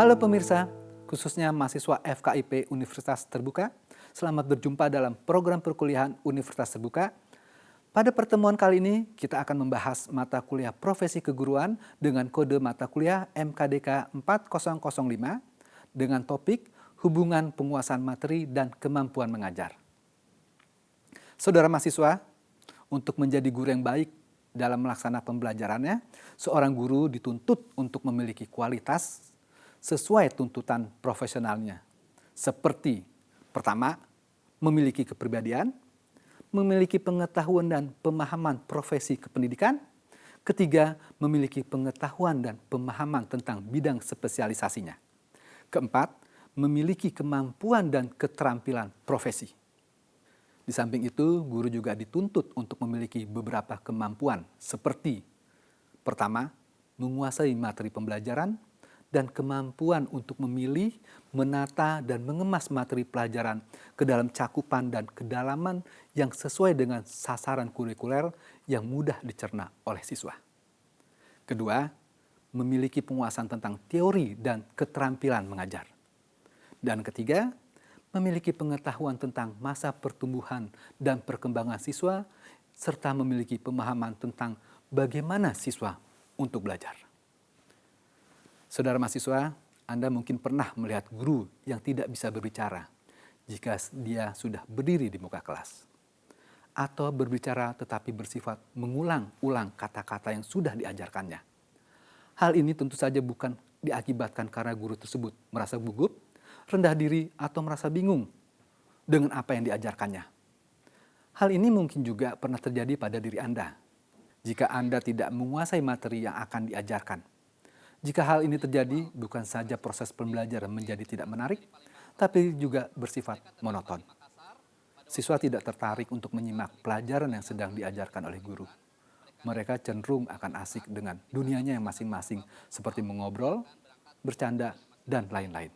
Halo pemirsa, khususnya mahasiswa FKIP Universitas Terbuka. Selamat berjumpa dalam program perkuliahan Universitas Terbuka. Pada pertemuan kali ini, kita akan membahas mata kuliah profesi keguruan dengan kode mata kuliah MKDK 4005 dengan topik hubungan penguasaan materi dan kemampuan mengajar. Saudara mahasiswa, untuk menjadi guru yang baik dalam melaksanakan pembelajarannya, seorang guru dituntut untuk memiliki kualitas sesuai tuntutan profesionalnya. Seperti, pertama, memiliki kepribadian, memiliki pengetahuan dan pemahaman profesi kependidikan, ketiga, memiliki pengetahuan dan pemahaman tentang bidang spesialisasinya. Keempat, memiliki kemampuan dan keterampilan profesi. Di samping itu, guru juga dituntut untuk memiliki beberapa kemampuan seperti pertama, menguasai materi pembelajaran dan kemampuan untuk memilih, menata, dan mengemas materi pelajaran ke dalam cakupan dan kedalaman yang sesuai dengan sasaran kurikuler yang mudah dicerna oleh siswa. Kedua, memiliki penguasaan tentang teori dan keterampilan mengajar. Dan ketiga, memiliki pengetahuan tentang masa pertumbuhan dan perkembangan siswa, serta memiliki pemahaman tentang bagaimana siswa untuk belajar. Saudara mahasiswa, Anda mungkin pernah melihat guru yang tidak bisa berbicara jika dia sudah berdiri di muka kelas. Atau berbicara tetapi bersifat mengulang-ulang kata-kata yang sudah diajarkannya. Hal ini tentu saja bukan diakibatkan karena guru tersebut merasa gugup, rendah diri, atau merasa bingung dengan apa yang diajarkannya. Hal ini mungkin juga pernah terjadi pada diri Anda jika Anda tidak menguasai materi yang akan diajarkan. Jika hal ini terjadi, bukan saja proses pembelajaran menjadi tidak menarik, tapi juga bersifat monoton. Siswa tidak tertarik untuk menyimak pelajaran yang sedang diajarkan oleh guru. Mereka cenderung akan asik dengan dunianya yang masing-masing, seperti mengobrol, bercanda, dan lain-lain.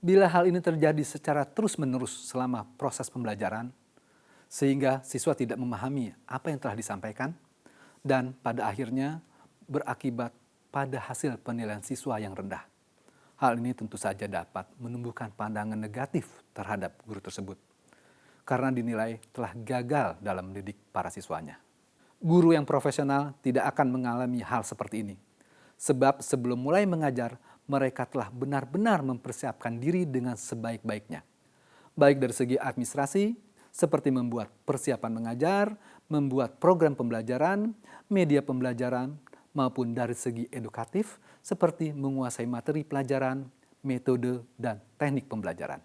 Bila hal ini terjadi secara terus-menerus selama proses pembelajaran, sehingga siswa tidak memahami apa yang telah disampaikan, dan pada akhirnya berakibat pada hasil penilaian siswa yang rendah. Hal ini tentu saja dapat menumbuhkan pandangan negatif terhadap guru tersebut, karena dinilai telah gagal dalam mendidik para siswanya. Guru yang profesional tidak akan mengalami hal seperti ini, sebab sebelum mulai mengajar, mereka telah benar-benar mempersiapkan diri dengan sebaik-baiknya. Baik dari segi administrasi, seperti membuat persiapan mengajar, membuat program pembelajaran, media pembelajaran, maupun dari segi edukatif, seperti menguasai materi pelajaran, metode, dan teknik pembelajaran.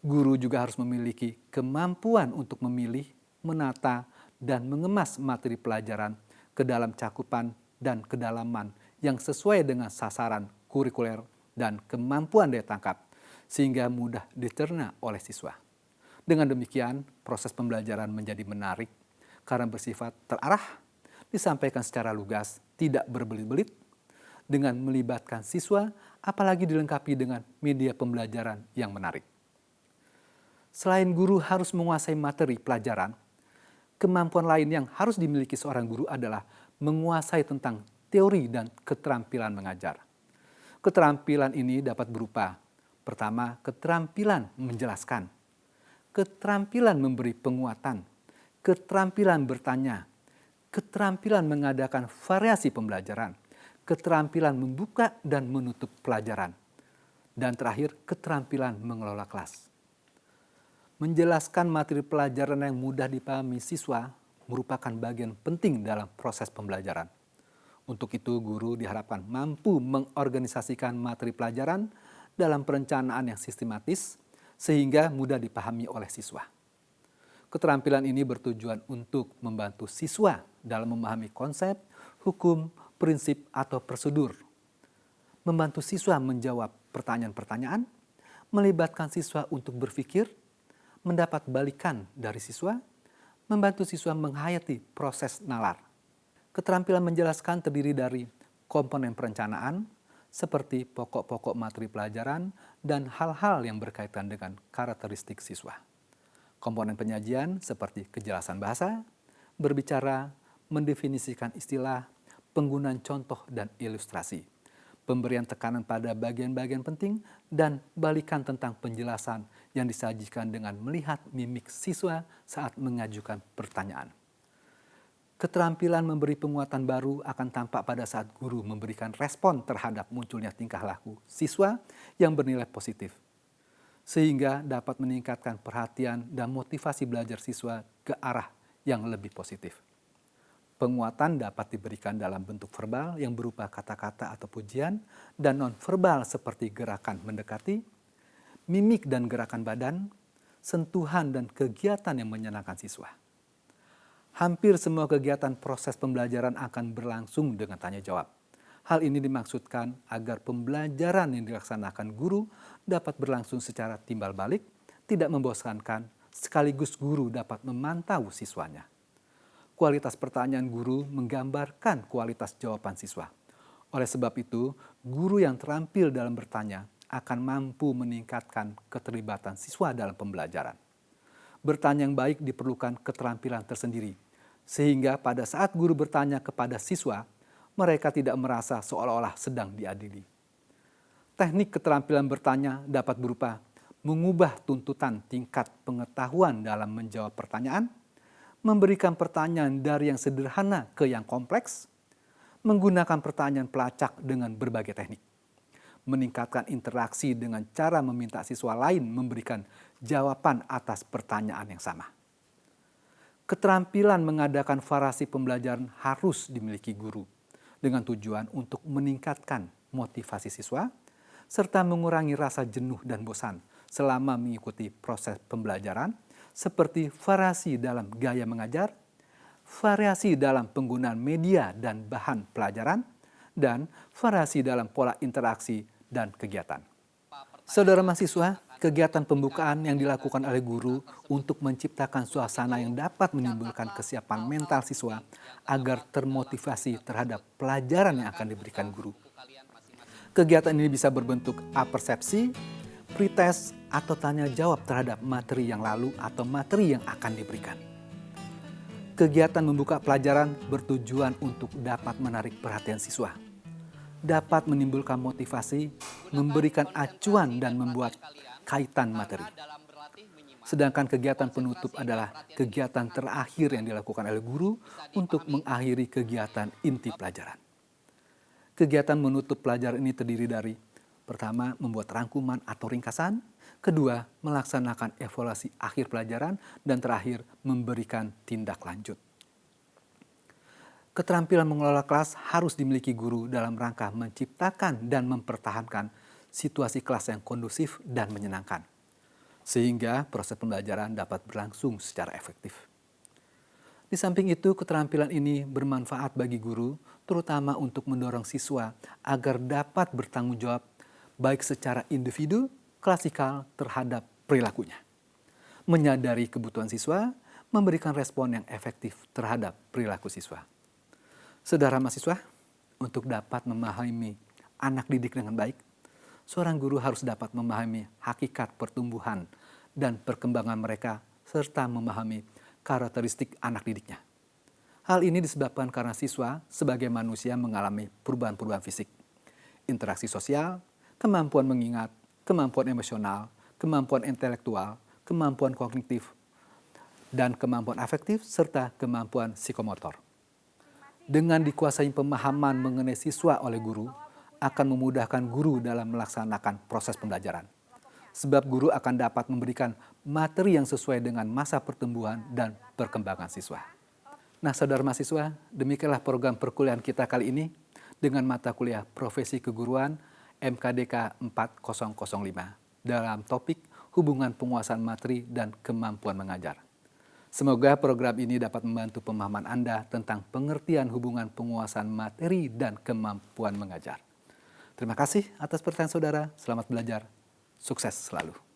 Guru juga harus memiliki kemampuan untuk memilih, menata, dan mengemas materi pelajaran ke dalam cakupan dan kedalaman yang sesuai dengan sasaran kurikuler dan kemampuan daya tangkap, sehingga mudah dicerna oleh siswa. Dengan demikian, proses pembelajaran menjadi menarik karena bersifat terarah, disampaikan secara lugas, tidak berbelit-belit, dengan melibatkan siswa, apalagi dilengkapi dengan media pembelajaran yang menarik. Selain guru harus menguasai materi pelajaran, kemampuan lain yang harus dimiliki seorang guru adalah menguasai tentang teori dan keterampilan mengajar. Keterampilan ini dapat berupa, pertama, keterampilan menjelaskan, keterampilan memberi penguatan, keterampilan bertanya, keterampilan mengadakan variasi pembelajaran, keterampilan membuka dan menutup pelajaran, dan terakhir, keterampilan mengelola kelas. Menjelaskan materi pelajaran yang mudah dipahami siswa merupakan bagian penting dalam proses pembelajaran. Untuk itu, guru diharapkan mampu mengorganisasikan materi pelajaran dalam perencanaan yang sistematis sehingga mudah dipahami oleh siswa. Keterampilan ini bertujuan untuk membantu siswa dalam memahami konsep, hukum, prinsip, atau prosedur. Membantu siswa menjawab pertanyaan-pertanyaan, melibatkan siswa untuk berpikir, mendapat balikan dari siswa, membantu siswa menghayati proses nalar. Keterampilan menjelaskan terdiri dari komponen perencanaan, seperti pokok-pokok materi pelajaran dan hal-hal yang berkaitan dengan karakteristik siswa. Komponen penyajian seperti kejelasan bahasa, berbicara, mendefinisikan istilah, penggunaan contoh dan ilustrasi. pemberian tekanan pada bagian-bagian penting, dan balikan tentang penjelasan yang disajikan dengan melihat mimik siswa saat mengajukan pertanyaan. Keterampilan memberi penguatan baru akan tampak pada saat guru memberikan respon terhadap munculnya tingkah laku siswa yang bernilai positif, sehingga dapat meningkatkan perhatian dan motivasi belajar siswa ke arah yang lebih positif. Penguatan dapat diberikan dalam bentuk verbal yang berupa kata-kata atau pujian, dan non-verbal seperti gerakan mendekati, mimik dan gerakan badan, sentuhan dan kegiatan yang menyenangkan siswa. Hampir semua kegiatan proses pembelajaran akan berlangsung dengan tanya jawab. Hal ini dimaksudkan agar pembelajaran yang dilaksanakan guru dapat berlangsung secara timbal balik, tidak membosankan, sekaligus guru dapat memantau siswanya. Kualitas pertanyaan guru menggambarkan kualitas jawaban siswa. Oleh sebab itu, guru yang terampil dalam bertanya akan mampu meningkatkan keterlibatan siswa dalam pembelajaran. Bertanya yang baik diperlukan keterampilan tersendiri, sehingga pada saat guru bertanya kepada siswa, mereka tidak merasa seolah-olah sedang diadili. Teknik keterampilan bertanya dapat berupa mengubah tuntutan tingkat pengetahuan dalam menjawab pertanyaan, memberikan pertanyaan dari yang sederhana ke yang kompleks, menggunakan pertanyaan pelacak dengan berbagai teknik, meningkatkan interaksi dengan cara meminta siswa lain memberikan jawaban atas pertanyaan yang sama. Keterampilan mengadakan variasi pembelajaran harus dimiliki guru dengan tujuan untuk meningkatkan motivasi siswa serta mengurangi rasa jenuh dan bosan selama mengikuti proses pembelajaran, seperti variasi dalam gaya mengajar, variasi dalam penggunaan media dan bahan pelajaran, dan variasi dalam pola interaksi dan kegiatan. Saudara mahasiswa, kegiatan pembukaan yang dilakukan oleh guru untuk menciptakan suasana yang dapat menimbulkan kesiapan mental siswa agar termotivasi terhadap pelajaran yang akan diberikan guru. Kegiatan ini bisa berbentuk apersepsi, pretest, atau tanya jawab terhadap materi yang lalu atau materi yang akan diberikan. Kegiatan membuka pelajaran bertujuan untuk dapat menarik perhatian siswa, dapat menimbulkan motivasi, memberikan acuan, dan membuat kaitan materi. Sedangkan kegiatan penutup adalah kegiatan terakhir yang dilakukan oleh guru untuk mengakhiri kegiatan inti pelajaran. Kegiatan menutup pelajaran ini terdiri dari: pertama, membuat rangkuman atau ringkasan; kedua, melaksanakan evaluasi akhir pelajaran; dan terakhir, memberikan tindak lanjut. Keterampilan mengelola kelas harus dimiliki guru dalam rangka menciptakan dan mempertahankan situasi kelas yang kondusif dan menyenangkan, sehingga proses pembelajaran dapat berlangsung secara efektif. Di samping itu, keterampilan ini bermanfaat bagi guru, terutama untuk mendorong siswa agar dapat bertanggung jawab baik secara individu, klasikal terhadap perilakunya, menyadari kebutuhan siswa, memberikan respon yang efektif terhadap perilaku siswa. Saudara mahasiswa, untuk dapat memahami anak didik dengan baik, seorang guru harus dapat memahami hakikat pertumbuhan dan perkembangan mereka serta memahami karakteristik anak didiknya. Hal ini disebabkan karena siswa sebagai manusia mengalami perubahan-perubahan fisik, interaksi sosial, kemampuan mengingat, kemampuan emosional, kemampuan intelektual, kemampuan kognitif, dan kemampuan afektif serta kemampuan psikomotor. Dengan dikuasai pemahaman mengenai siswa oleh guru, akan memudahkan guru dalam melaksanakan proses pembelajaran. Sebab guru akan dapat memberikan materi yang sesuai dengan masa pertumbuhan dan perkembangan siswa. Nah, saudara mahasiswa, demikianlah program perkuliahan kita kali ini dengan mata kuliah Profesi Keguruan MKDK 4005 dalam topik hubungan penguasaan materi dan kemampuan mengajar. Semoga program ini dapat membantu pemahaman Anda tentang pengertian hubungan penguasaan materi dan kemampuan mengajar. Terima kasih atas perhatian saudara. Selamat belajar. Sukses selalu.